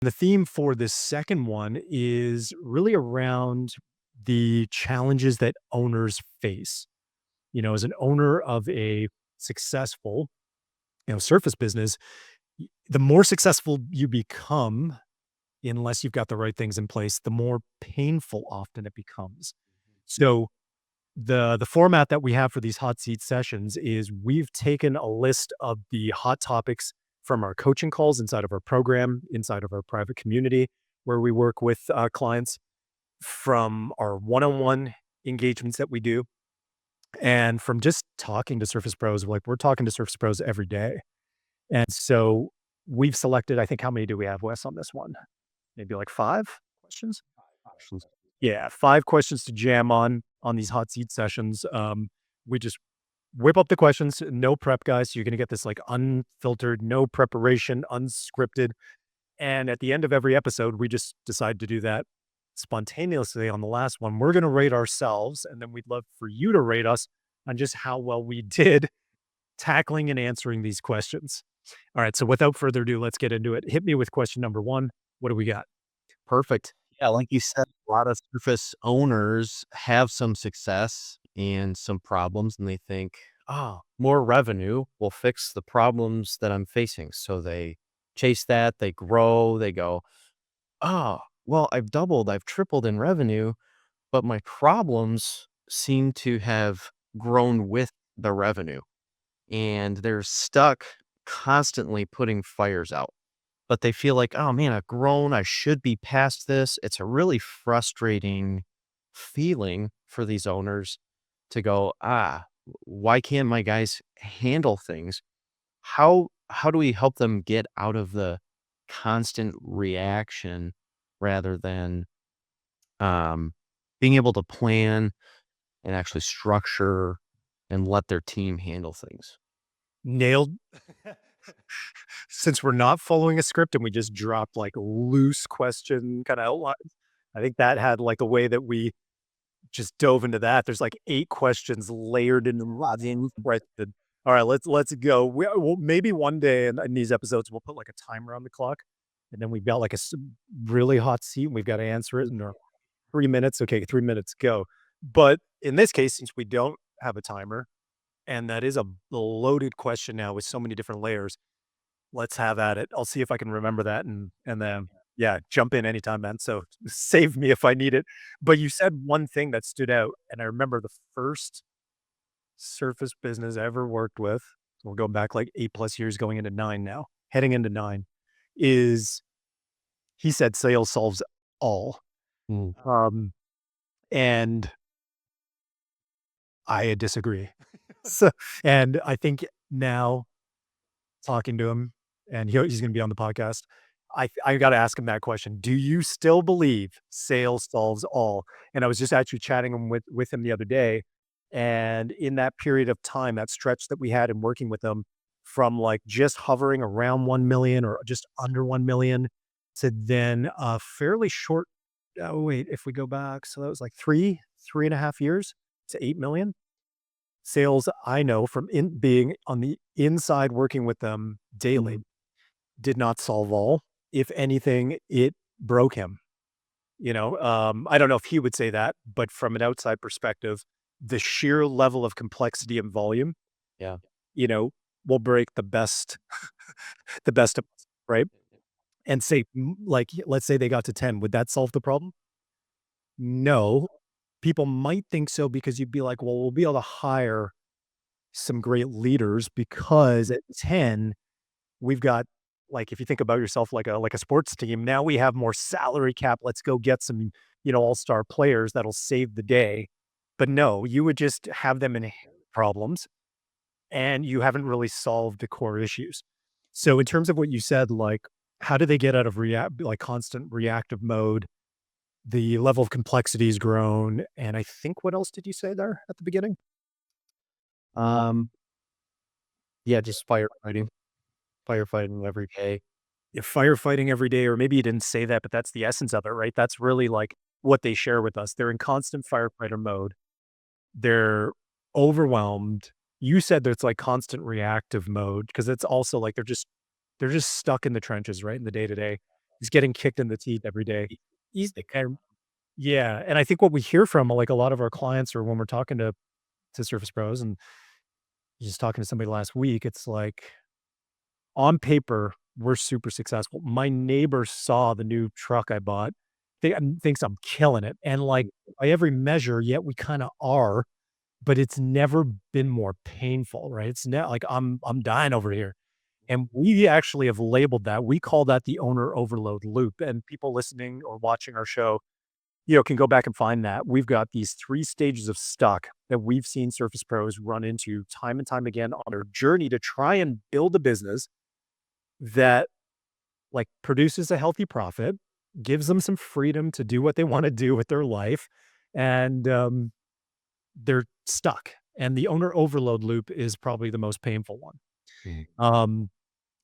The theme for this second one is really around the challenges that owners face. As an owner of a successful, surface business, the more successful you become, unless you've got the right things in place, the more painful often it becomes. So the format that we have for these hot seat sessions is we've taken a list of the hot topics from our coaching calls inside of our program, inside of our private community where we work with clients, from our one-on-one engagements that we do, and from just talking to surface pros. Like, we're talking to surface pros every day. And so we've selected, I think, how many do we have, Wes, on this one? Maybe like 5 questions? Options. Yeah, 5 questions to jam on these hot seat sessions. We just whip up the questions, no prep, guys. You're gonna get this, like, unfiltered, no preparation, unscripted, and at the end of every episode, we just decide to do that spontaneously on the last one. We're gonna rate ourselves, and then we'd love for you to rate us on just how well we did tackling and answering these questions. Alright, so without further ado, let's get into it. Hit me with question number 1. What do we got? Perfect. Yeah, like you said, a lot of surface owners have some success and some problems, and they think, oh, more revenue will fix the problems that I'm facing. So they chase that, they grow, they go, oh, well, I've doubled, I've tripled in revenue, but my problems seem to have grown with the revenue. And they're stuck constantly putting fires out. But they feel like, "Oh, man, I've grown, I should be past this." It's a really frustrating feeling for these owners to go, why can't my guys handle things?" How do we help them get out of the constant reaction rather than, um, being able to plan and actually structure and let their team handle things? Nailed. Since we're not following a script and we just dropped, like, loose question kinda outlines, I think that had, like, a way that we just dove into that. There's, like, 8 questions layered into one question. Alright, let's go. Well, maybe one day in these episodes, we'll put, like, a timer on the clock, and then we've got, like, a really hot seat, and we've gotta answer it in our 3 minutes. Okay, 3 minutes, go. But in this case, since we don't have a timer, and that is a loaded question now with so many different layers, let's have at it. I'll see if I can remember that, and then, yeah, jump in anytime, man. So save me if I need it. But you said one thing that stood out, and I remember the first surface business I ever worked with, we're going back like 8 plus years, going into 9 now, heading into 9, is he said sales solves all. Mm. Um, and I disagree. So, and I think now talking to him, and he's gonna be on the podcast. I gotta ask him that question. Do you still believe sales solves all? And I was just actually chatting with him the other day, and in that period of time, that stretch that we had in working with him, from, like, just hovering around 1,000,000 or just under 1,000,000 to then a fairly short, oh, wait, if we go back, so that was like 3.5 years to 8,000,000. Sales, I know from being on the inside working with them daily, Mhm. did not solve all. If anything, it broke him, I don't know if he would say that, but from an outside perspective, the sheer level of complexity and volume, Yeah. you know, will break the best the best of us, right? And say, like, let's say they got to 10, would that solve the problem? No. People might think so because you'd be like, "Well, we'll be able to hire some great leaders because at 10, we've got, like, if you think about yourself like a sports team, now we have more salary cap. Let's go get some, all-star players that'll save the day." But no, you would just have them in problems, and you haven't really solved the core issues. So in terms of what you said, like, how do they get out of constant reactive mode? The level of complexity has grown, and I think, what else did you say there at the beginning? Um, yeah, just firefighting every day. If firefighting every day, or maybe you didn't say that, but that's the essence of it, right? That's really, like, what they share with us. They're in constant firefighter mode. They're overwhelmed. You said that it's like constant reactive mode, because it's also like they're just stuck in the trenches, right? In the day to day. He's getting kicked in the teeth every day. He's Like, and yeah, and I think what we hear from, like, a lot of our clients or when we're talking to Surface Pros and just talking to somebody last week, it's like, on paper, we're super successful. My neighbor saw the new truck I bought, thinks I'm killing it, and, like, by every measure, yet we kinda are, but it's never been more painful, right? It's not like I'm dying over here, and we actually have labeled that. We call that the owner overload loop, and people listening or watching our show, can go back and find that. We've got these 3 stages of stuck that we've seen Surface Pros run into time and time again on their journey to try and build a business that, like, produces a healthy profit, gives them some freedom to do what they wanna do with their life, and, they're stuck, and the owner overload loop is probably the most painful one, mhm. um,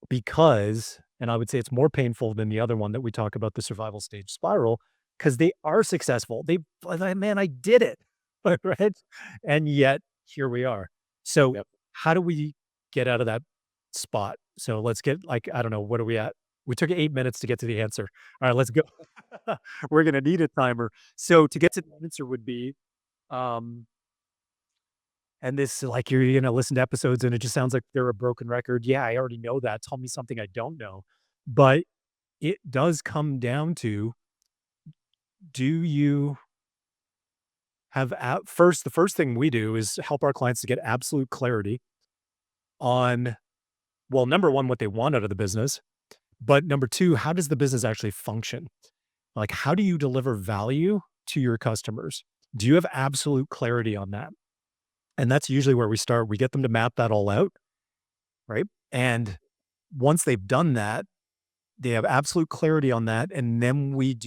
because and I would say it's more painful than the other one that we talk about, the survival stage spiral, because they are successful. Like, "Man, I did it." Right? And yet, here we are. So, Yep. how do we get out of that spot? So, let's get, like, I don't know, what are we at? We took 8 minutes to get to the answer. Alright, let's go. We're gonna need a timer. So, to get to the answer would be, um and this, like, you're gonna listen to episodes and it just sounds like they're a broken record. Yeah, I already know that. Tell me something I don't know. But it does come down to, do you have first, the first thing we do is help our clients to get absolute clarity on, well, number one, what they want out of the business. But number two, how does the business actually function? Like, how do you deliver value to your customers? Do you have absolute clarity on that? And that's usually where we start. We get them to map that all out, right? And once they've done that, they have absolute clarity on that, and then we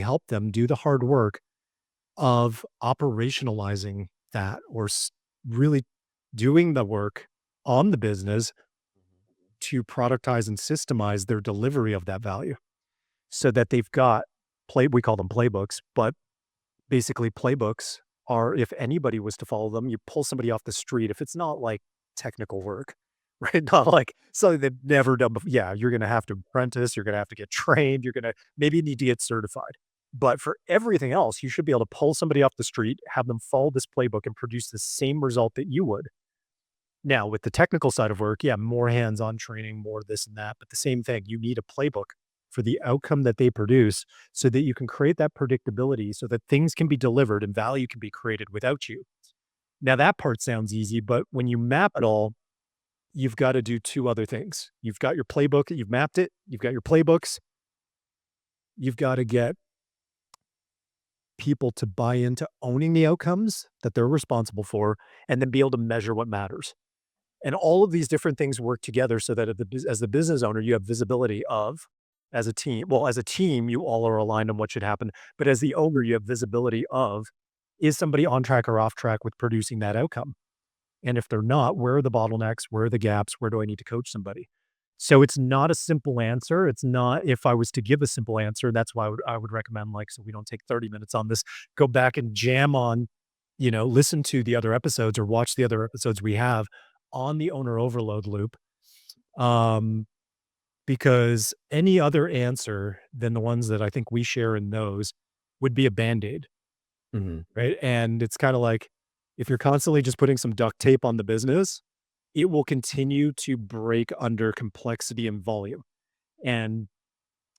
help them do the hard work of operationalizing that, or really doing the work on the business to productize and systemize their delivery of that value, so that they've got we call them playbooks, but basically playbooks are, if anybody was to follow them, you pull somebody off the street, if it's not like technical work, right? Not like something they've never done before. Yeah, you're gonna have to apprentice, you're gonna have to get trained, you're gonna maybe need to get certified. But for everything else, you should be able to pull somebody off the street, have them follow this playbook and produce the same result that you would. Now, with the technical side of work, yeah, more hands-on training, more this and that, but the same thing, you need a playbook for the outcome that they produce, so that you can create that predictability so that things can be delivered and value can be created without you. Now, that part sounds easy, but when you map it all, you've got to do 2 other things. You've got your playbook, you've mapped it, you've got your playbooks, you've got to get people to buy into owning the outcomes that they're responsible for, and then be able to measure what matters. And all of these different things work together so that as the business owner, you have visibility of, as a team. Well, as a team, you all are aligned on what should happen. But as the owner, you have visibility of, is somebody on track or off track with producing that outcome? And if they're not, where are the bottlenecks? Where are the gaps? Where do I need to coach somebody? So it's not a simple answer. It's not, if I was to give a simple answer, that's why I would recommend, like, so we don't take 30 minutes on this, go back and jam on, listen to the other episodes or watch the other episodes we have on the owner overload loop. Um, because any other answer than the ones that I think we share in those would be a band-aid, Mhm. right? And it's kind of like, if you're constantly just putting some duct tape on the business, it will continue to break under complexity and volume. And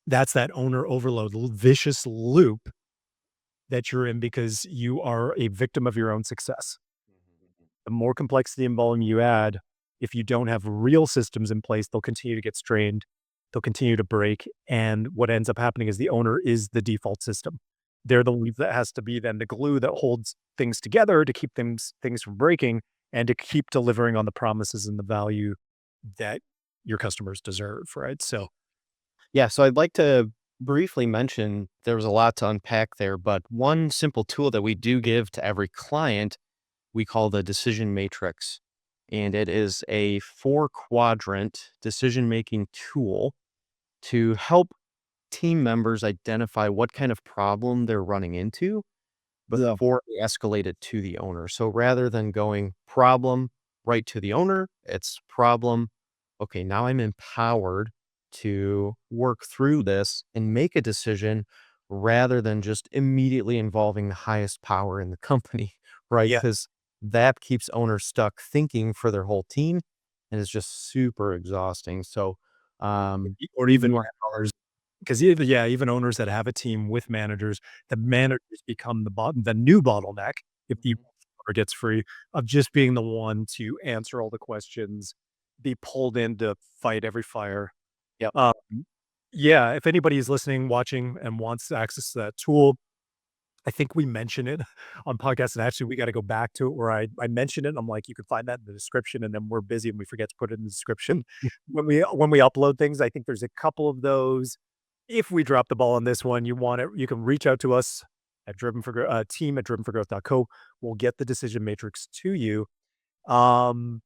that's that owner overload vicious loop that you're in, because you are a victim of your own success. The more complexity and volume you add, if you don't have real systems in place, they'll continue to get strained. They'll continue to break. And what ends up happening is the owner is the default system. They're the lead that has to be then the glue that holds things together to keep things from breaking, and to keep delivering on the promises and the value that your customers deserve, right? So, Yeah, so I'd like to briefly mention there was a lot to unpack there, but one simple tool that we do give to every client, we call the decision matrix. And it is a 4-quadrant decision making tool to help team members identify what kind of problem they're running into yeah. before they escalate it to the owner. So rather than going problem right to the owner, it's problem. Okay, now I'm empowered to work through this and make a decision rather than just immediately involving the highest power in the company, right? Yeah. Because that keeps owners stuck thinking for their whole team and it's just super exhausting. So, Or you even want, managers, because even owners that have a team with managers, the managers become the new bottleneck if the owner gets free of just being the one to answer all the questions, be pulled in to fight every fire. yep. Um, yeah, if anybody is listening, watching, and wants access to that tool, I think we mention it on podcasts, and actually we gotta go back to it where I mentioned it, and I'm like, "You can find that in the description," and then we're busy and we forget to put it in the description. When we upload things, I think there's a couple of those. If we drop the ball on this one, you can reach out to us at team at drivenforgrowth.co. We'll get the decision matrix to you. Um,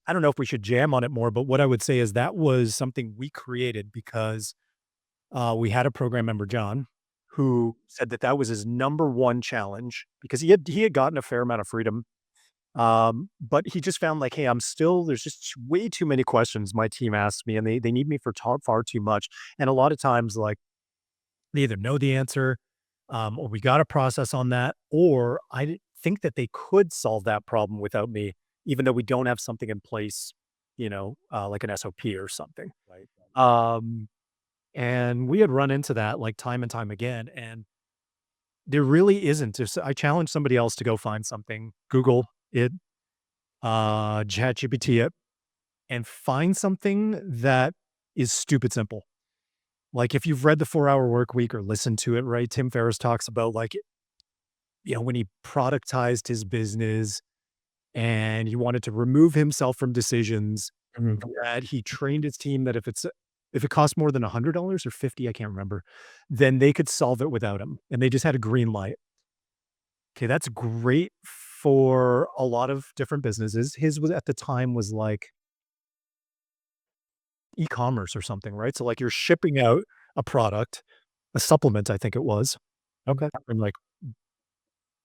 I don't know if we should jam on it more, but what I would say is that was something we created because we had a program member, John, who said that that was his number one challenge because he had gotten a fair amount of freedom, but he just found like, hey, there's just way too many questions my team asks me, and they need me for far too much, and a lot of times like they either know the answer, or we got a process on that, or think that they could solve that problem without me, even though we don't have something in place, like an SOP or something. Right. Um, and we had run into that, like, time and time again, and there really isn't. I challenge somebody else to go find something, Google it, ChatGPT it, and find something that is stupid simple. Like, if you've read The 4 Hour Work Week or listened to it, right, Tim Ferriss talks about, like, when he productized his business and he wanted to remove himself from decisions, Mhm. that he trained his team that if it costs more than $100 or 50, I can't remember, then they could solve it without him, and they just had a green light. Okay, that's great for a lot of different businesses. His was at the time was like e-commerce or something, right? So, like, you're shipping out a product, a supplement, I think it was, Okay. and like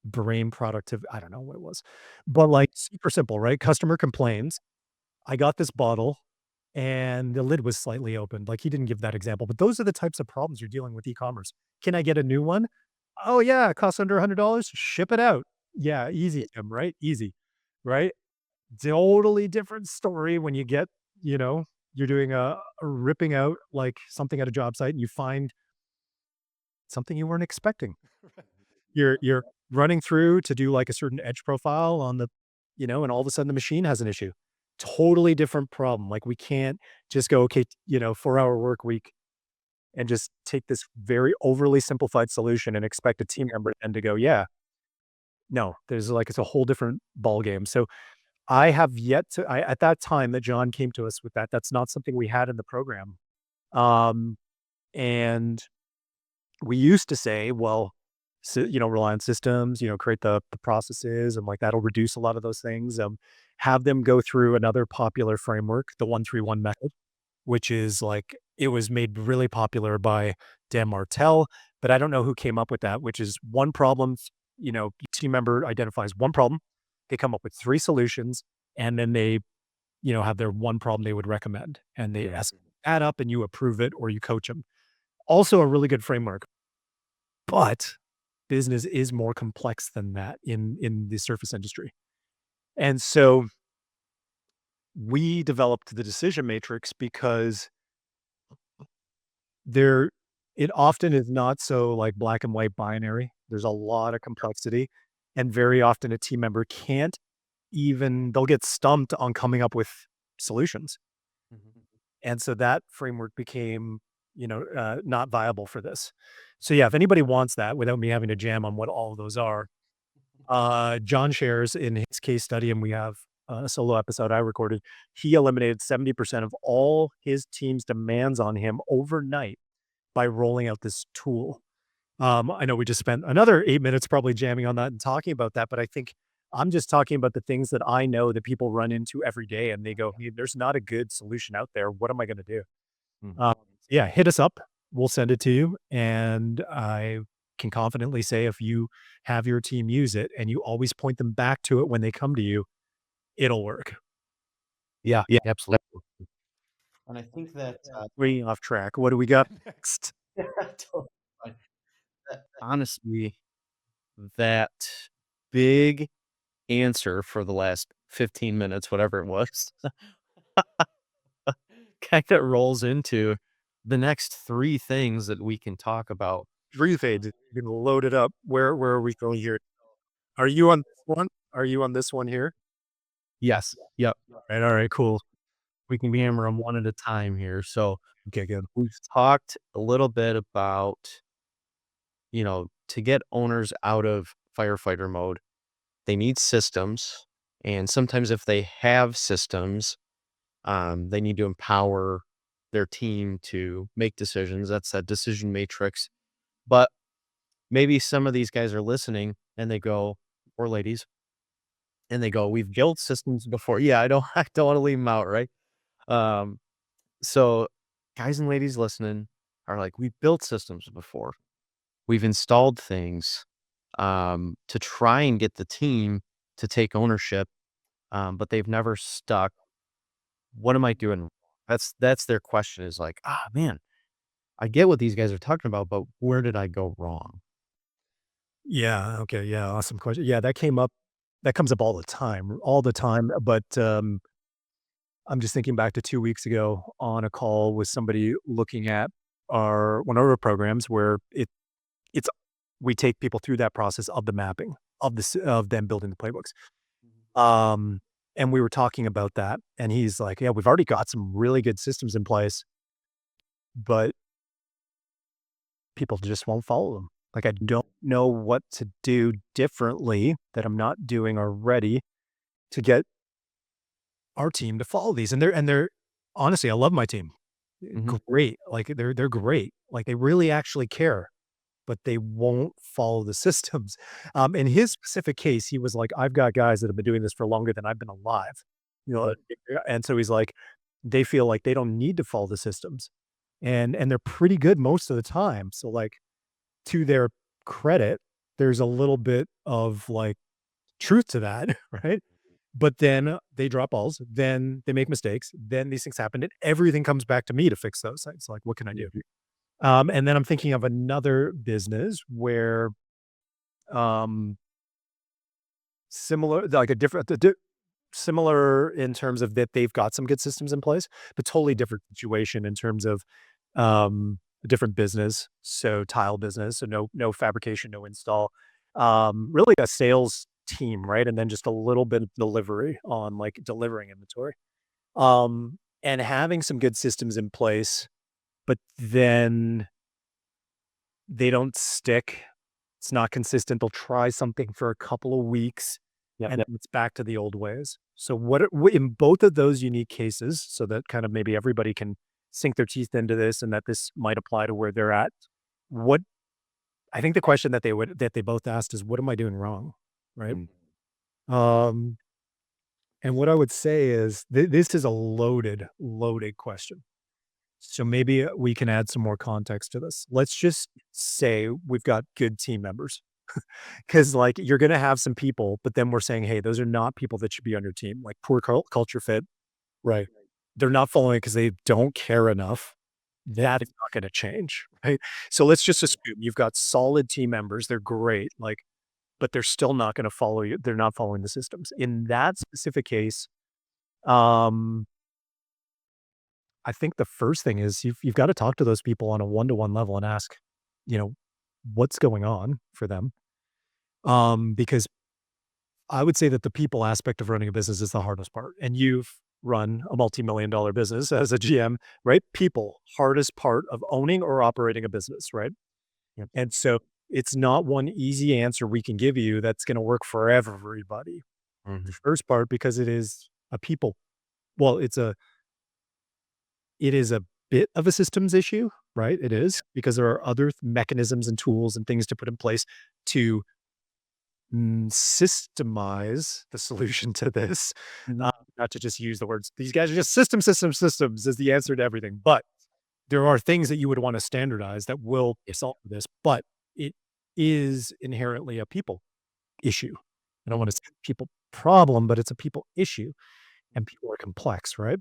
brain productive, I don't know what it was, but like super simple, right? Customer complains, I got this bottle and the lid was slightly opened. Like, he didn't give that example, but those are the types of problems you're dealing with e-commerce. Can I get a new one? Oh yeah, it costs under $100. Ship it out. Yeah, easy, Tim, right? Easy, right? Totally different story when you get, you know, you're doing a ripping out like something at a job site and you find something you weren't expecting. You're running through to do like a certain edge profile on and all of a sudden the machine has an issue. Totally different problem. Like, we can't just go, okay, 4-hour work week and just take this very overly simplified solution and expect a team member then to go, yeah, no, it's a whole different ball game. So I have yet to, at that time that John came to us with that, that's not something we had in the program. Um, and we used to say, well, rely on systems, create the processes, and like that'll reduce a lot of those things. Have them go through another popular framework, the 131 method, which is like it was made really popular by Dan Martell, but I don't know who came up with that, which is one problem, team member identifies one problem, they come up with three solutions, and then they, have their one problem they would recommend, and they Yeah. ask add up and you approve it or you coach them. Also a really good framework, but business is more complex than that in the surface industry. And so we developed the decision matrix because there it often is not so like black and white binary. There's a lot of complexity, and very often a team member can't even they'll get stumped on coming up with solutions. Mhm. And so that framework became, not viable for this. So yeah, if anybody wants that without me having to jam on what all of those are, John shares in his case study, and we have a solo episode I recorded. He eliminated 70% of all his team's demands on him overnight by rolling out this tool. I know we just spent another 8 minutes probably jamming on that and talking about that, but I think I'm just talking about the things that I know that people run into every day and they go, hey, there's not a good solution out there. What am I going to do? Mhm. Yeah, hit us up. We'll send it to you. And I can confidently say if you have your team use it and you always point them back to it when they come to you, it'll work. Yeah, yeah, absolutely. And I think that, Way off track. What do we got next? totally fine. Honestly, that big answer for the last 15 minutes, whatever it was, kinda rolls into the next 3 things that we can talk about. Three fades. You can load it up. Where are we going here? Are you on this one? Are you on this one here? Yes. Yep. All right, cool. We can hammer them one at a time here. So, Okay, good. we've talked a little bit about, to get owners out of firefighter mode, they need systems, and sometimes if they have systems, they need to empower their team to make decisions. That's that decision matrix. But maybe some of these guys are listening and they go, or ladies, and they go, "We've built systems before." Yeah, I don't I don't wanna leave them out, right? Um, so guys and ladies listening are like, "We've built systems before. We've installed things, to try and get the team to take ownership, but they've never stuck. What am I doing?" That's their question is like, "Ah, man, I get what these guys are talking about, but where did I go wrong?" Yeah. Okay. Yeah. Awesome question. Yeah, that came up. That comes up all the time. But I'm just thinking back to 2 weeks ago on a call with somebody looking at our one of our programs where it's we take people through that process of the mapping of them building the playbooks. Um, and we were talking about that, and he's like, "Yeah, we've already got some really good systems in place, but people just won't follow them. Like, I don't know what to do differently that I'm not doing already to get our team to follow these." And they're honestly, I love my team. Mhm. Great. Like, they're great. Like, they really actually care, but they won't follow the systems. In his specific case, he was like, "I've got guys that have been doing this for longer than I've been alive." You know, and so he's like, they feel like they don't need to follow the systems, and they're pretty good most of the time. So, like, to their credit, there's a little bit of, like, truth to that, right? But then they drop balls, then they make mistakes, then these things happen, and everything comes back to me to fix those things. Like, what can I do? And then I'm thinking of another business where, um, similar, like a different, similar in terms of that they've got some good systems in place, but totally different situation in terms of a different business. So tile business, so no fabrication, no install. Really a sales team, right? And then just a little bit of delivery on like delivering inventory. And having some good systems in place, but then they don't stick. It's not consistent. They'll try something for a couple of weeks, Yep. and then it's back to the old ways. So in both of those unique cases, so that kind of maybe everybody can sink their teeth into this and that this might apply to where they're at. What I think the question that they both asked is, "What am I doing wrong?" Right? Mm. Um, and what I would say is this is a loaded question. So maybe we can add some more context to this. Let's just say we've got good team members. 'Cause, like, you're gonna have some people, but then we're saying, "Hey, those are not people that should be on your team." Like, poor culture fit. Right. They're not following because they don't care enough. That is not gonna change, right? So let's just assume you've got solid team members, they're great, like, but they're still not gonna follow you, they're not following the systems. In that specific case, um, I think the first thing is you've gotta talk to those people on a one-to-one level and ask, you know, what's going on for them. Because I would say that the people aspect of running a business is the hardest part, and you've run a multi-million dollar business as a GM, right? People, hardest part of owning or operating a business, right? Yep. And so it's not one easy answer we can give you that's gonna work for everybody. The Mhm. first part, because it is a people well, it is a bit of a systems issue, right? It is, because there are other mechanisms and tools and things to put in place to systemize the solution to this, Mhm. not to just use the words, "These guys are just systems" is the answer to everything, but there are things that you would wanna standardize that will Yeah. solve this, but it is inherently a people issue. I don't wanna say people problem, but it's a people issue, and people are complex, right?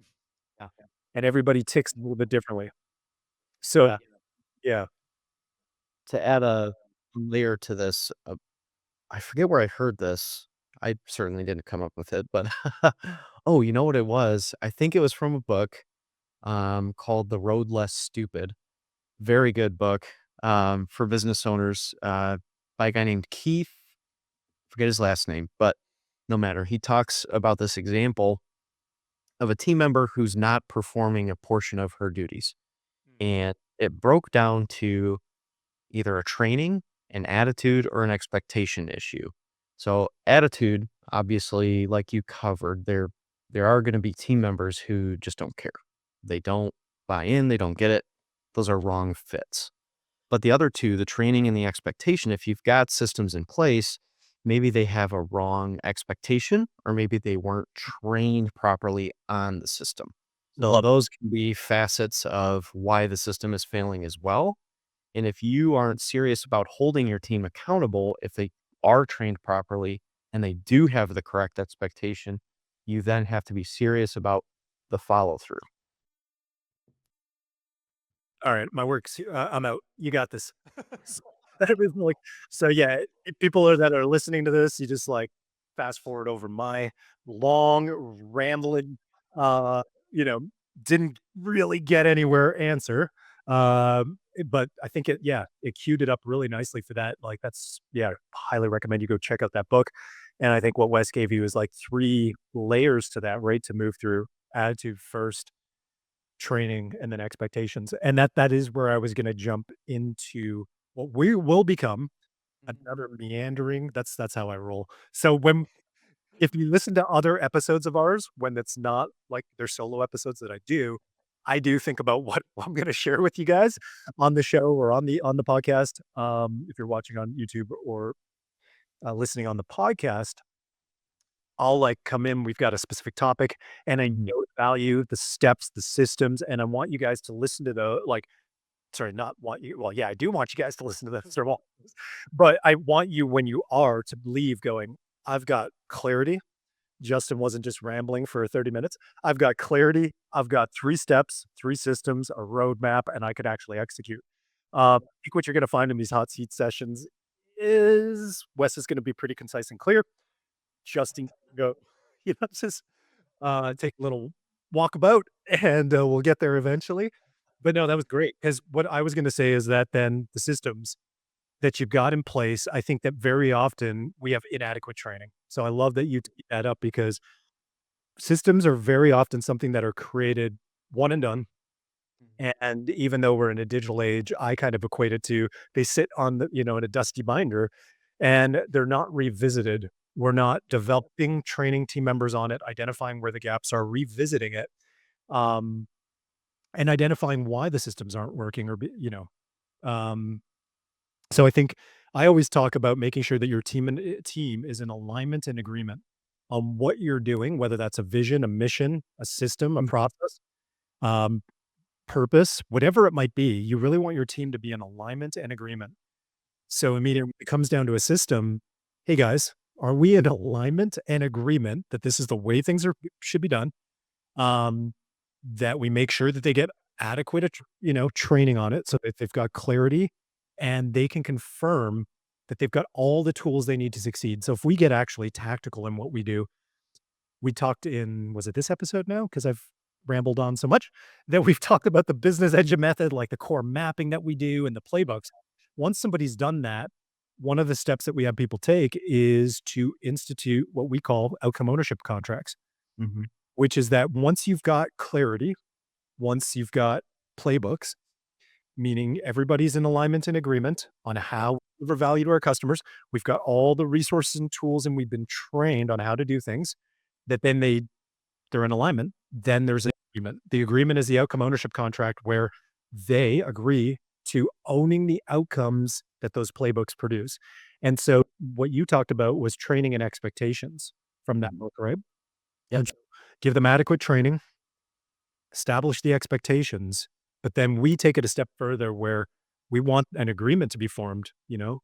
Yeah. and everybody ticks a little bit differently. So, Yeah. yeah. To add a layer to this, I forget where I heard this. I certainly didn't come up with it, but oh, you know what it was? I think it was from a book called The Road Less Stupid. Very good book for business owners by a guy named Keith. Forget his last name, but no matter. He talks about this example of a team member who's not performing a portion of her duties. And it broke down to either a training, an attitude, or an expectation issue. So attitude, obviously, like you covered, there are going to be team members who just don't care. They don't buy in, they don't get it. Those are wrong fits. But the other two, the training and the expectation, if you've got systems in place, maybe they have a wrong expectation, or maybe they weren't trained properly on the system. So Love those can be facets of why the system is failing as well. And if you aren't serious about holding your team accountable, if they are trained properly and they do have the correct expectation, you then have to be serious about the follow through. Alright, my work's I'm out. You got this. So, that was like so, yeah, if people that are listening to this, you just, like, fast forward over my long, rambling, uh, you know, didn't really get anywhere answer, but I think it yeah, it queued it up really nicely for that, like, that's yeah, highly recommend you go check out that book, and I think what Wes gave you is, like, 3 layers to that, right, to move through attitude first, training, and then expectations, and that is where I was gonna jump into what we will become another meandering that's how I roll. So when if you listen to other episodes of ours, when it's not like they're solo episodes that I do think about what I'm gonna share with you guys on the show or on the podcast, if you're watching on YouTube or, listening on the podcast. I'll, like, come in, we've got a specific topic, and I know the value, the steps, the systems, and I want you guys to listen to the like, sorry, not want you well, yeah, I do want you guys to listen to this, they're all but I want you when you are to leave going, "I've got clarity." Justin wasn't just rambling for 30 minutes. "I've got clarity, I've got 3 steps, 3 systems, a roadmap, and I could actually execute." I think what you're gonna find in these hot seat sessions is Wes is gonna be pretty concise and clear. Justin go, just take a little walkabout, and, we'll get there eventually. But no, that was great because what I was gonna say is that then the systems that you've got in place, I think that very often we have inadequate training. So I love that you teed that up because systems are very often something that are created one and done. And even though we're in a digital age, I kind of equate it to they sit on the, in a dusty binder and they're not revisited. We're not developing training team members on it, identifying where the gaps are, revisiting it, um, and identifying why the systems aren't working um, so I think I always talk about making sure that your team is in alignment and agreement on what you're doing, whether that's a vision, a mission, a system, a Mm. process, um, purpose, whatever it might be. You really want your team to be in alignment and agreement. So immediately it comes down to a system. Hey guys, are we in alignment and agreement that this is the way things are should be done? Um, that we make sure that they get adequate, training on it so that they've got clarity and they can confirm that they've got all the tools they need to succeed. So if we get actually tactical in what we do, we talked in, was it this episode now? Because I've rambled on so much that we've talked about the business engine method, like the core mapping that we do and the playbooks. Once somebody's done that, one of the steps that we have people take is to institute what we call outcome ownership contracts, Mhm. which is that once you've got clarity, once you've got playbooks, meaning everybody's in alignment and agreement on how we deliver value to our customers, we've got all the resources and tools, and we've been trained on how to do things, that then they're in alignment, then there's an agreement. The agreement is the outcome ownership contract where they agree to owning the outcomes that those playbooks produce. And so what you talked about was training and expectations from that book, right? Yep. And so give them adequate training, establish the expectations, but then we take it a step further where we want an agreement to be formed. You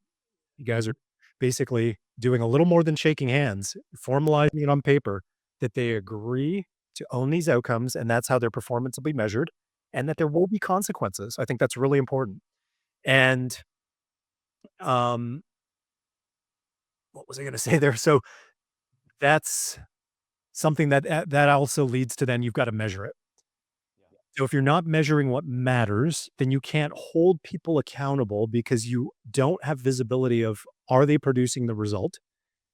guys are basically doing a little more than shaking hands, formalizing it on paper that they agree. to own these outcomes, and that's how their performance will be measured, and that there will be consequences. I think that's really important. And, um, what was I gonna say there? So that's something that also leads to then you've gotta measure it. So if you're not measuring what matters, then you can't hold people accountable because you don't have visibility of, are they producing the result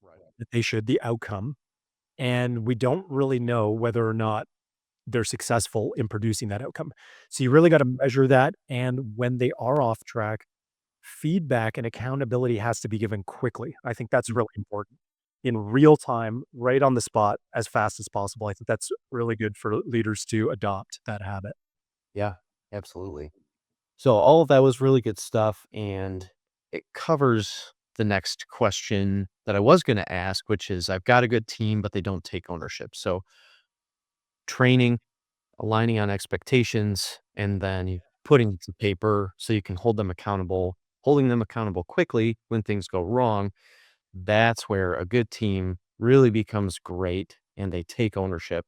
Right. that they should, the outcome? And we don't really know whether or not they're successful in producing that outcome. So you really got to measure that. And when they are off track, feedback and accountability has to be given quickly. I think that's really important in real time, right on the spot, as fast as possible. I think that's really good for leaders to adopt that habit. Yeah, absolutely. So all of that was really good stuff, and it covers the next question that I was going to ask, which is I've got a good team, but they don't take ownership. So training, aligning on expectations, and then putting it to paper so you can hold them accountable, holding them accountable quickly when things go wrong. That's where a good team really becomes great and they take ownership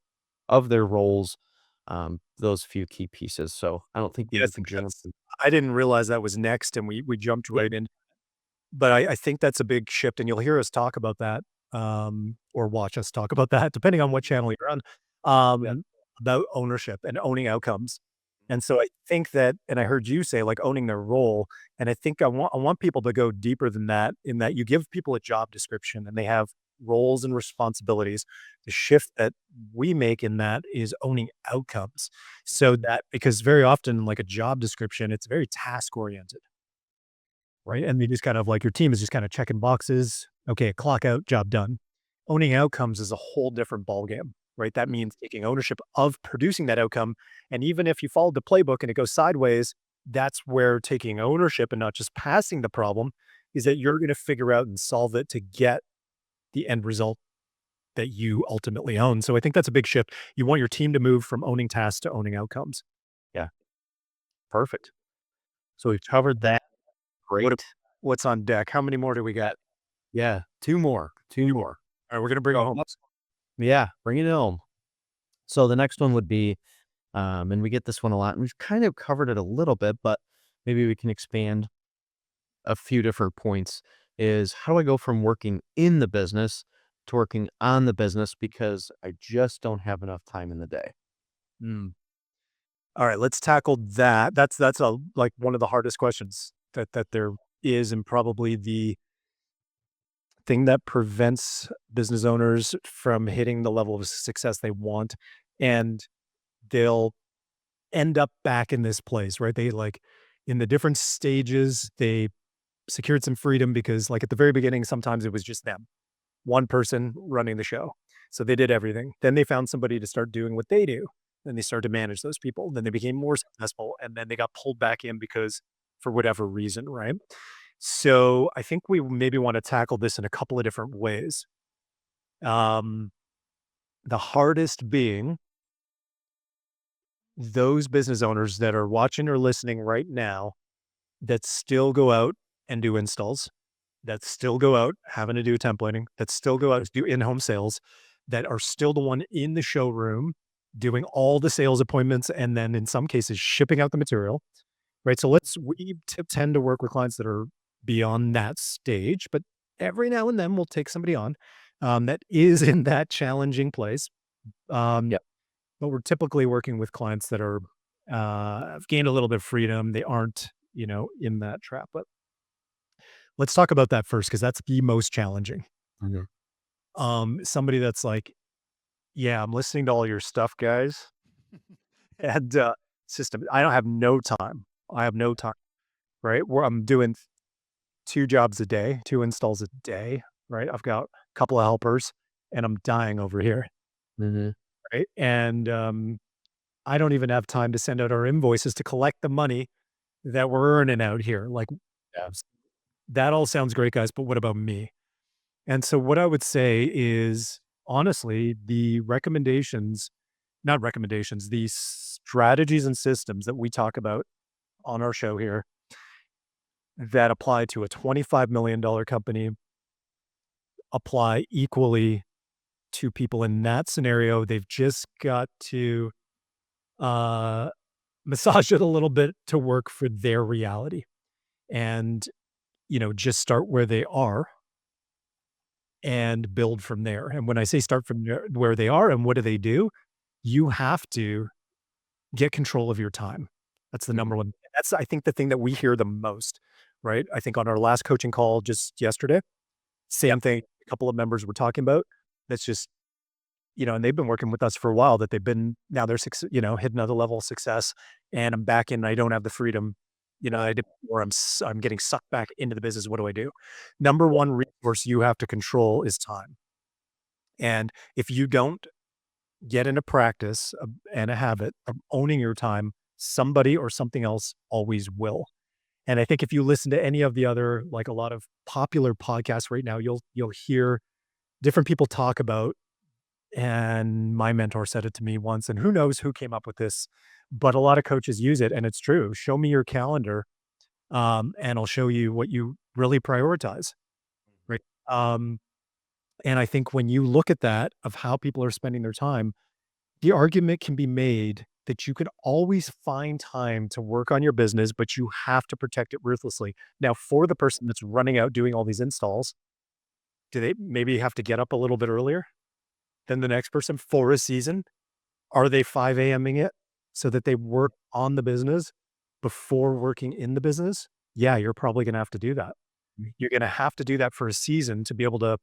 of their roles, those few key pieces. So I don't think we Yeah, I need to think jump. that's I didn't realize that was next and we jumped Yeah. right in. But I think that's a big shift, and you'll hear us talk about that, or watch us talk about that, depending on what channel you're on, Yeah. about ownership and owning outcomes. And so I think that and I heard you say, like, owning their role, and I think I want people to go deeper than that, in that you give people a job description, and they have roles and responsibilities. The shift that we make in that is owning outcomes, so that because very often, like a job description, it's very task oriented. Right, and they just kind of like your team is just kinda checking boxes, "Okay, clock out, job done." Owning outcomes is a whole different ballgame, right? That means taking ownership of producing that outcome, and even if you followed the playbook and it goes sideways, that's where taking ownership and not just passing the problem is that you're gonna figure out and solve it to get the end result that you ultimately own. So I think that's a big shift. You want your team to move from owning tasks to owning outcomes. Yeah. Perfect. So we've covered that. What Great. what's on deck? How many more do we got? Yeah. Two more. Two Few more. more. Alright, we're gonna bring 'em So, home. yeah, bring it home. So the next one would be, and we get this one a lot, and we've kind of covered it a little bit, but maybe we can expand a few different points. Is how do I go from working in the business to working on the business because I just don't have enough time in the day? Mm. Alright, let's tackle that. That's a like, one of the hardest questions that there is, and probably the thing that prevents business owners from hitting the level of success they want, and they'll end up back in this place, right? They, like in the different stages, they secured some freedom because, like, at the very beginning, sometimes it was just them. One person running the show. So they did everything. Then they found somebody to start doing what they do. Then they started to manage those people. Then they became more successful. And then they got pulled back in because for whatever reason, right? So I think we maybe want to tackle this in a couple of different ways. Um, the hardest being those business owners that are watching or listening right now that still go out and do installs, that still go out having to do templating, that still go out to do in-home sales, that are still the one in the showroom doing all the sales appointments and then in some cases shipping out the material, right? So tend to work with clients that are beyond that stage, but every now and then we'll take somebody on that is in that challenging place. Um, Yeah. but we're typically working with clients that are have gained a little bit of freedom. They aren't, in that trap. But let's talk about that first because that's the most challenging. Mhm. Somebody that's like, "Yeah, I'm listening to all your stuff, guys, and, system I don't have no time. I have no time," right? Where I'm doing 2 jobs a day, 2 installs a day, right? I've got a couple of helpers, and I'm dying over here, Mhm. right? And, I don't even have time to send out our invoices to collect the money that we're earning out here. Like, Yeah. that all sounds great, guys, but what about me? And so what I would say is, honestly, the recommendations not recommendations, the strategies and systems that we talk about on our show here that apply to a $25 million company apply equally to people in that scenario, they've just got to, uh, massage it a little bit to work for their reality and, just start where they are and build from there. And when I say start from where they are and what do they do, you have to get control of your time. That's the number Mhm, one. That's, I think, the thing that we hear the most, right? I think on our last coaching call just yesterday, same yep, thing a couple of members were talking about. That's just, and they've been working with us for a while that they've been now they're hit another level of success and I'm back in, I don't have the freedom, I did or I'm getting sucked back into the business. What do I do? Number one resource you have to control is time. And if you don't get into practice and a habit of owning your time, somebody or something else always will. And I think if you listen to any of the other, like a lot of popular podcasts right now, you'll hear different people talk about, and my mentor said it to me once, and who knows who came up with this, but a lot of coaches use it, and it's true. Show me your calendar, and I'll show you what you really prioritize, right? Um, and I think when you look at that of how people are spending their time, the argument can be made that you can always find time to work on your business, but you have to protect it ruthlessly. Now, for the person that's running out doing all these installs, do they maybe have to get up a little bit earlier than the next person for a season? Are they 5 a.m.ing it so that they work on the business before working in the business? Yeah, you're probably going to have to do that. You're going to have to do that for a season to be able to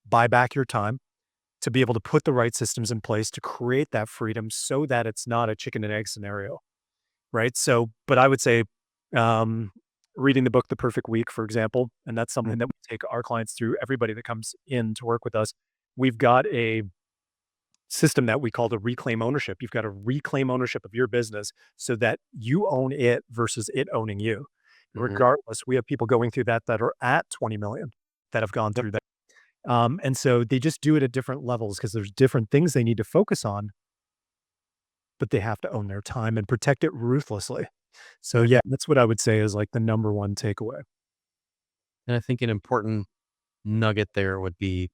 buy back your time, to be able to put the right systems in place to create that freedom so that it's not a chicken and egg scenario, right? So, but I would say, um, reading the book The Perfect Week, for example, and that's mhm, something that we take our clients through, everybody that comes in to work with us. We've got a system that we call the reclaim ownership. You've got to reclaim ownership of your business so that you own it versus it owning you. mhm, Regardless, we have people going through that are at 20 million that have gone yep, through that. And so they just do it at different levels because there's different things they need to focus on, but they have to own their time and protect it ruthlessly. So yeah, that's what I would say is like the number one takeaway. and I think an important nugget there would be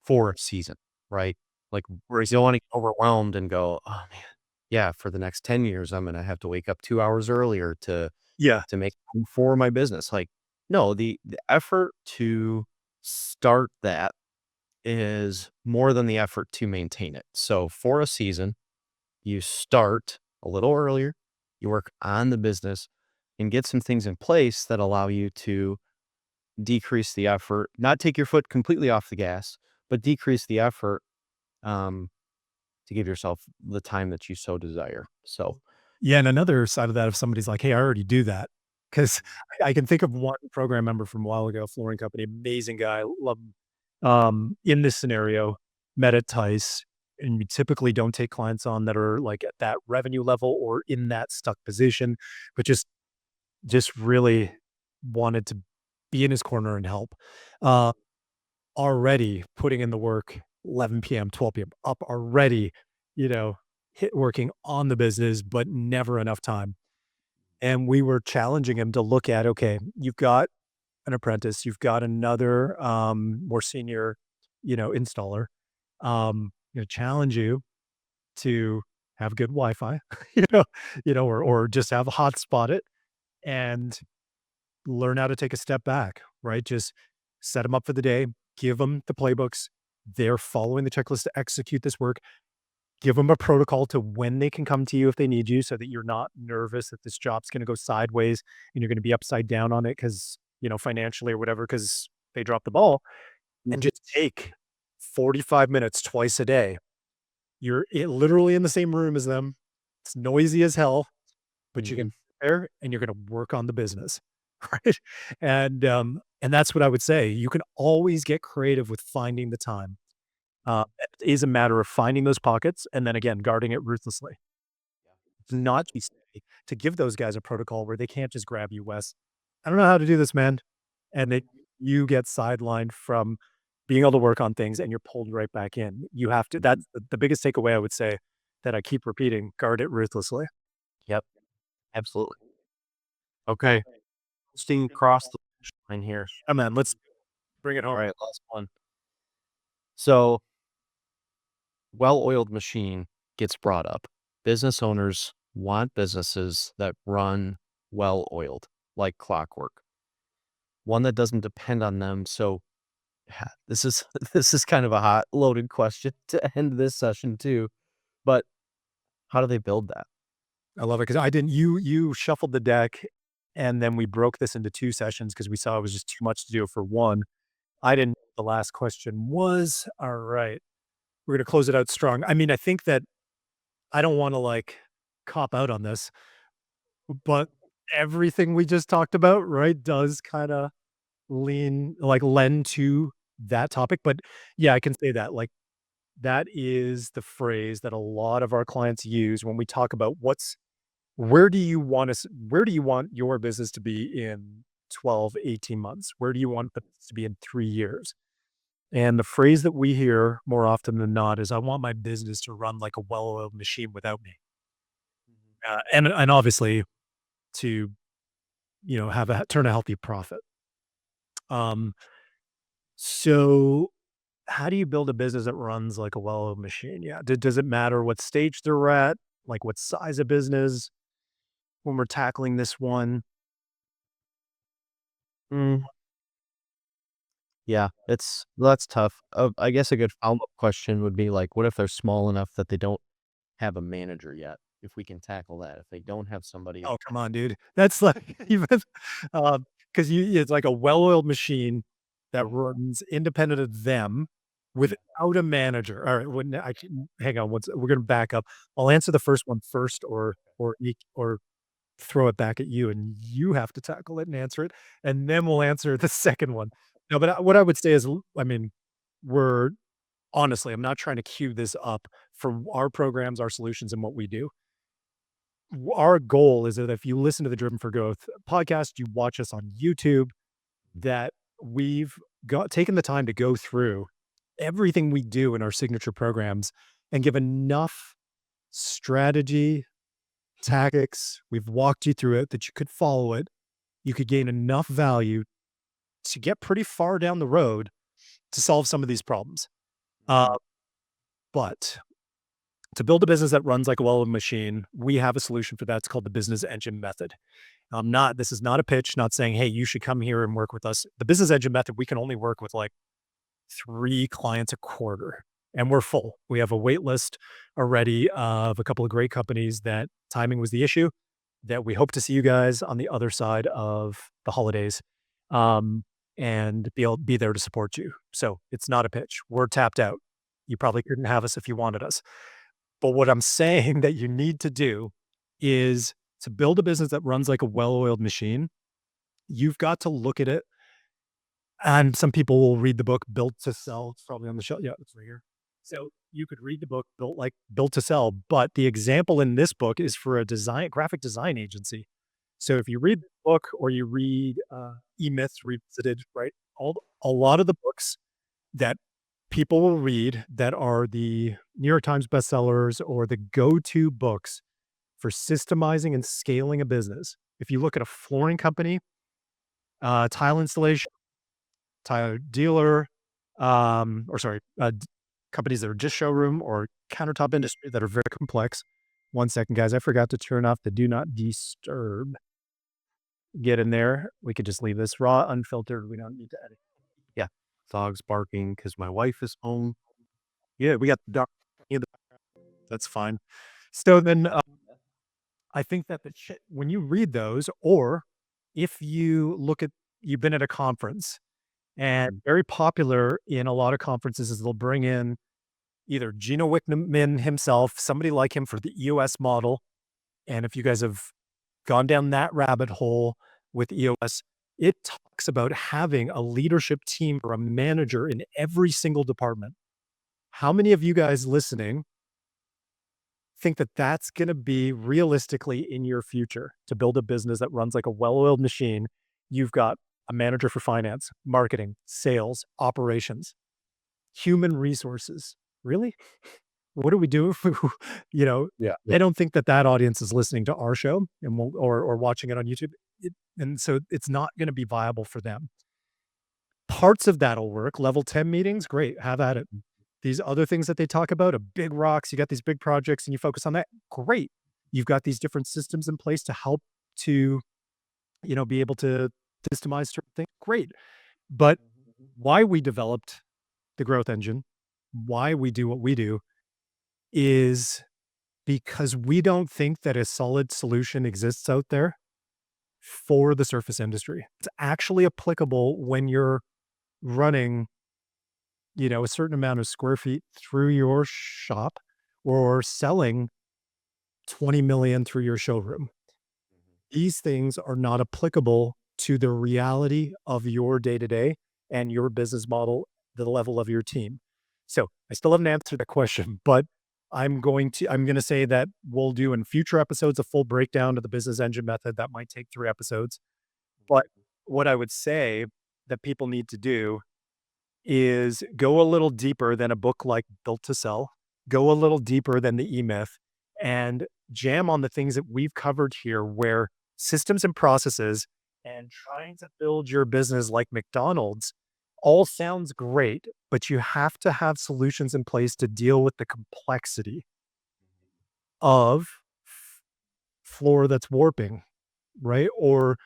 for a season, right? Like, where you don't wanna get overwhelmed and go, "Oh, man, yeah, for the next 10 years, I'm gonna have to wake up 2 hours earlier Yeah. to make time for my business." Like, no, the effort to start that is more than the effort to maintain it. So, for a season, you start a little earlier, you work on the business, and get some things in place that allow you to decrease the effort, not take your foot completely off the gas, but decrease the effort, um, to give yourself the time that you so desire. So, Yeah, and another side of that, if somebody's like, "Hey, I already do that," because I can think of one program member from a while ago, flooring company, amazing guy, love him. In this scenario, met at Tice, and we typically don't take clients on that are like at that revenue level or in that stuck position, but just really wanted to be in his corner and help. Uh, Already putting in the work, 11 PM, 12 PM, up already, you know, hit working on the business, but never enough time. And we were challenging him to look at, okay, you've got an apprentice, you've got another more senior, installer. Challenge you to have good Wi-Fi, or just have a hotspot it and learn how to take a step back, right? Just set them up for the day, give them the playbooks. They're following the checklist to execute this work. Give them a protocol to when they can come to you if they need you so that you're not nervous that this job's going to go sideways and you're going to be upside down on it because, financially or whatever, because they dropped the ball. And mhm, just take 45 minutes twice a day. You're literally in the same room as them. It's noisy as hell, but you can mhm, sit there and you're gonna work on the business, right? And that's what I would say. You can always get creative with finding the time. It is a matter of finding those pockets and then again, guarding it ruthlessly. It's not to be silly, to give those guys a protocol where they can't just grab you, "Wes, I don't know how to do this, man." And then you get sidelined from being able to work on things and you're pulled right back in. You have to that's the biggest takeaway I would say that I keep repeating, guard it ruthlessly. yep, absolutely. Okay, posting across the finish line here. Oh, man, let's bring it home. All right, last one. So, well-oiled machine gets brought up. Business owners want businesses that run well-oiled, like clockwork, one that doesn't depend on them. So this is this is kind of a hot loaded question to end this session too. But how do they build that? I love it because I didn't you shuffled the deck, and then we broke this into 2 sessions because we saw it was just too much to do for 1. I didn't know what the last question was. Alright. We're gonna close it out strong. I mean, I think that I don't wanna, like, cop out on this, but everything we just talked about, right, does kinda lend to that topic, but yeah, I can say that, like, that is the phrase that a lot of our clients use when we talk about where do you want your business to be in 12, 18 months? Where do you want the business to be in 3 years? And the phrase that we hear more often than not is, "I want my business to run like a well-oiled machine without me." And obviously to, have a turn a healthy profit. Um, so how do you build a business that runs like a well-oiled machine? Yeah. Does it matter what stage they're at? Like what size of business when we're tackling this one? Mm, yeah, that's tough. I guess a good follow-up question would be like, what if they're small enough that they don't have a manager yet? If we can tackle that, if they don't have somebody. Oh, come on, dude. That's like even, because it's like a well-oiled machine that runs independent of them without a manager. Alright, when I can hang on, we're gonna back up. I'll answer the first one first or throw it back at you, and you have to tackle it and answer it, and then we'll answer the second one. No, but what I would say is, I mean, we're honestly, I'm not trying to cue this up for our programs, our solutions, and what we do. Our goal is that if you listen to the Driven for Growth podcast, you watch us on YouTube, that we've got taken the time to go through everything we do in our signature programs and give enough strategy, tactics. We've walked you through it that you could follow it. You could gain enough value to get pretty far down the road to solve some of these problems. Uh, but to build a business that runs like a well-oiled machine, we have a solution for that. It's called the business engine method. This is not a pitch, not saying, hey, you should come here and work with us. The business engine method, we can only work with like 3 clients a quarter, and we're full. We have a wait list already of a couple of great companies that timing was the issue, that we hope to see you guys on the other side of the holidays, um, and be there to support you. So it's not a pitch. We're tapped out. You probably couldn't have us if you wanted us. But what I'm saying that you need to do is to build a business that runs like a well-oiled machine, you've got to look at it, and some people will read the book Built to Sell. It's probably on the shelf. Yeah, it's right here. So you could read the book Built to Sell, but the example in this book is for a graphic design agency. So if you read the book or you read E-Myths Revisited, right? A lot of the books that people will read that are the New York Times bestsellers or the go-to books for systemizing and scaling a business. If you look at a flooring company, tile installation, tile dealer, or sorry, companies that are just showroom or countertop industry that are very complex. One second, guys. I forgot to turn off the do not disturb. Get in there. We could just leave this raw, unfiltered. We don't need to edit. Yeah, dogs barking because my wife is home. Yeah, we got the dog in the that's fine. So then, I think that when you read those, or if you've been at a conference, and very popular in a lot of conferences is they'll bring in either Gino Wickman himself, somebody like him for the EOS model. And if you guys have gone down that rabbit hole with EOS, it talks about having a leadership team or a manager in every single department. How many of you guys listening think that that's going to be realistically in your future to build a business that runs like a well-oiled machine? You've got a manager for finance, marketing, sales, operations, human resources. Really? What do we do if Yeah. I don't think that that audience is listening to our show and or watching it on YouTube. And so it's not going to be viable for them. Parts of that'll work. Level 10 meetings, great. Have at it. these other things that they talk about, a big rocks, you got these big projects and you focus on that. Great. You've got these different systems in place to help to, be able to systemize certain things. Great. But why we developed the growth engine, why we do what we do is because we don't think that a solid solution exists out there for the surface industry. It's actually applicable when you're running, a certain amount of square feet through your shop or selling 20 million through your showroom. These things are not applicable to the reality of your day to day and your business model, the level of your team. So I still haven't answered the question, but I'm going to say that we'll do in future episodes a full breakdown of the business engine method. That might take 3 episodes. But what I would say that people need to do is go a little deeper than a book like Built to Sell, go a little deeper than the E-Myth, and jam on the things that we've covered here, where systems and processes and trying to build your business like McDonald's all sounds great, but you have to have solutions in place to deal with the complexity of floor that's warping, right? Or,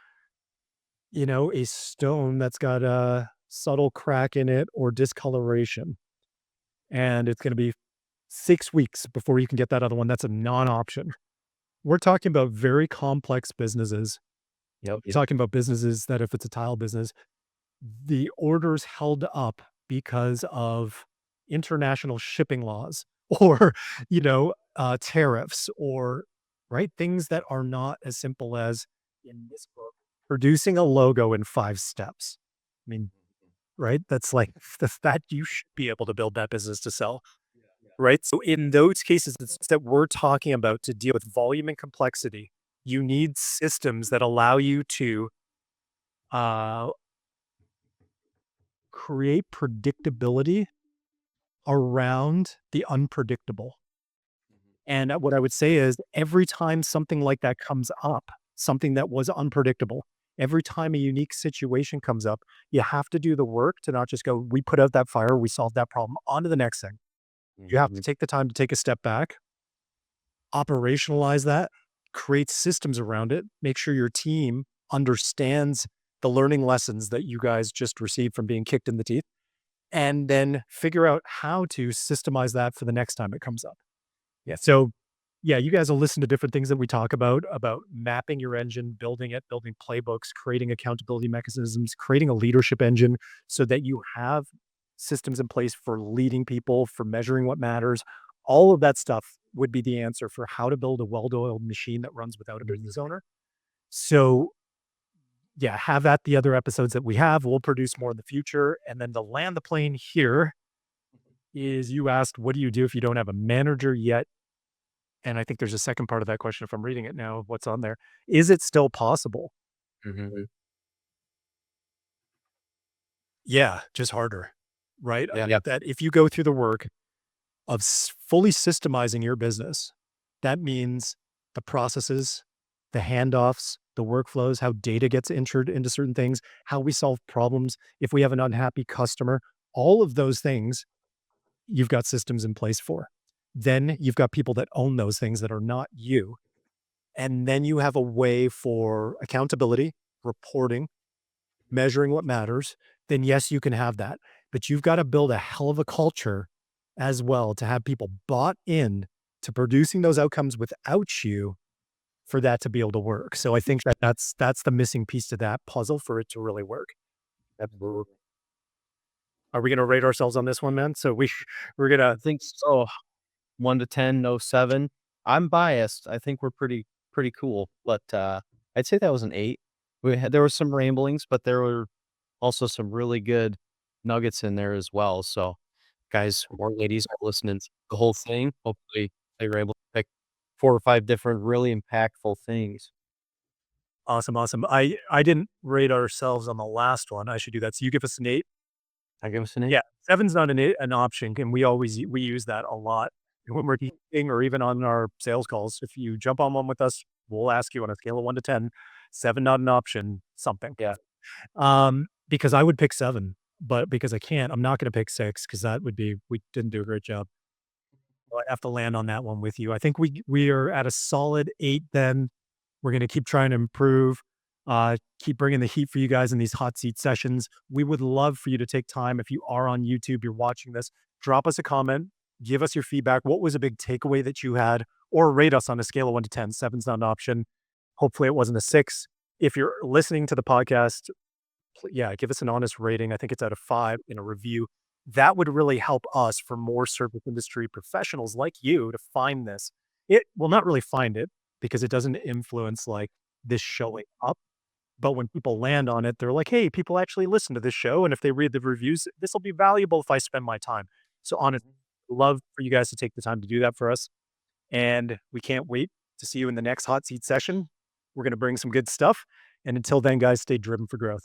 a stone that's got a subtle crack in it or discoloration. And it's going to be 6 weeks before you can get that other one. That's a non option. We're talking about very complex businesses. We're talking about businesses that, if it's a tile business, the orders held up because of international shipping laws or, tariffs or, right, things that are not as simple as in this book, producing a logo in 5 steps. I mean, right? That's like that you should be able to build that business to sell. Right? So in those cases that we're talking about to deal with volume and complexity, you need systems that allow you to uh, create predictability around the unpredictable. And what I would say is every time something like that comes up, something that was unpredictable, every time a unique situation comes up, you have to do the work to not just go, we put out that fire, we solved that problem, on to the next thing. You have to take the time to take a step back, operationalize that, create systems around it, make sure your team understands the learning lessons that you guys just received from being kicked in the teeth, and then figure out how to systemize that for the next time it comes up. Yeah. So, yeah, you guys will listen to different things that we talk about mapping your engine, building it, building playbooks, creating accountability mechanisms, creating a leadership engine so that you have systems in place for leading people, for measuring what matters. All of that stuff would be the answer for how to build a well-oiled machine that runs without a business owner. So, yeah, have at the other episodes that we have. We'll produce more in the future. And then to land the plane here is, you asked, what do you do if you don't have a manager yet? And I think there's a second part of that question if I'm reading it now, what's on there. Is it still possible? Mhm. Yeah, just harder, right? Yeah. That if you go through the work of fully systemizing your business, that means the processes, the handoffs, the workflows, how data gets entered into certain things, how we solve problems. If we have an unhappy customer, all of those things you've got systems in place for. Then you've got people that own those things that are not you. And then you have a way for accountability, reporting, measuring what matters. Then, yes, you can have that. But you've got to build a hell of a culture as well to have people bought in to producing those outcomes without you for that to be able to work. So I think that that's the missing piece to that puzzle for it to really work. Absolutely. Are we going to rate ourselves on this one, man? So we're going I to think so. 1 to 10, no 7. I'm biased. I think we're pretty cool, but, I'd say that was an 8. There were some ramblings, but there were also some really good nuggets in there as well, so, guys or ladies are listening to the whole thing. Hopefully, they were able to pick 4 or 5 different really impactful things. awesome, awesome. I didn't rate ourselves on the last one. I should do that. So you give us an 8. I give us an 8. Yeah, 7's not an option, and we use that a lot when we're teaching or even on our sales calls. If you jump on one with us, we'll ask you on a scale of 1 to 10, 7 not an option, something. Yeah. Because I would pick 7. but because I can't, I'm not gonna pick 6 because that would be we didn't do a great job. So I have to land on that one with you. I think we are at a solid 8 then. We're gonna keep trying to improve, keep bringing the heat for you guys in these hot seat sessions. We would love for you to take time if you are on YouTube, you're watching this, drop us a comment, give us your feedback. What was a big takeaway that you had? Or rate us on a scale of 1 to 10. 7's not an option. Hopefully, it wasn't a 6. If you're listening to the podcast, yeah, give us an honest rating. I think it's out of 5 in a review. That would really help us for more service industry professionals like you to find this. It will not really find it because it doesn't influence like this showing up. But when people land on it, they're like, hey, people actually listen to this show. And if they read the reviews, this will be valuable if I spend my time. So honestly, love for you guys to take the time to do that for us. And we can't wait to see you in the next hot seat session. We're going to bring some good stuff. And until then, guys, stay driven for growth.